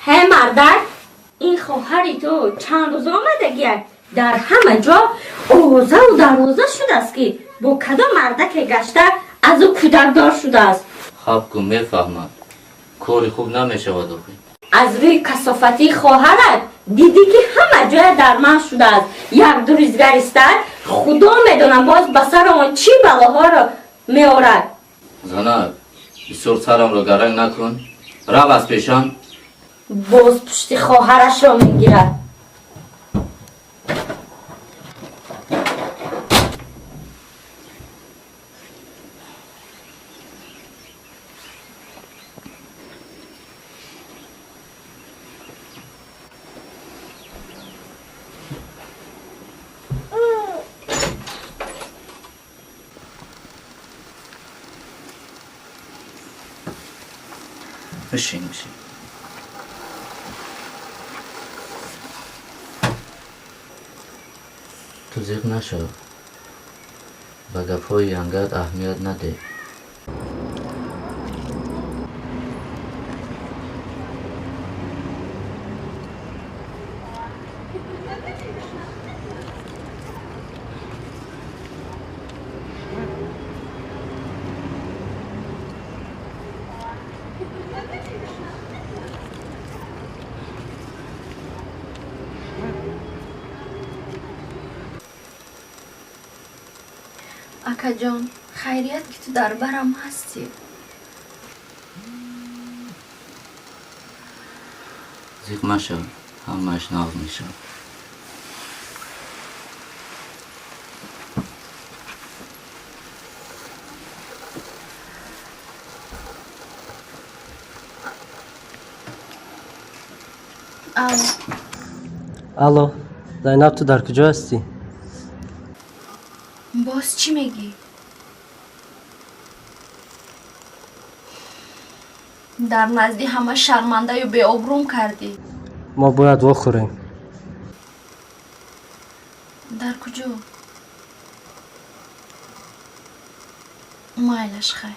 هی مردک، این خواهری تو چند روز آمدگیه در همه جا آوازه و دروازه شده است که با کدام مردک گشته از او کودکدار شده است. خب که میفهمم کاری خوب نمیشود آخه. از روی کثافتی خواهرت دیدی که همه جای درمان شده است. یک دو ریزگر استد خدا میدونه باز به سر آن چی بلاها را میآورد. زنک بسیار سرم را گرنگ نکن، رو از پیشم. باز پشت خواهرش را میگیرد. بشین. تو زیغ نشو، به گپ‌های انگت اهمیت نده. اکا جان خیریت که تو در برم هستی. زیغ مشو، همه‌اش ناز میشه. الو زینب، تو در کجا هستی؟ باز چی میگی؟ در نزدی همه شرمنده و بی آبروم کردی. ما باید بخوریم. در کجا؟ مایلش خیر.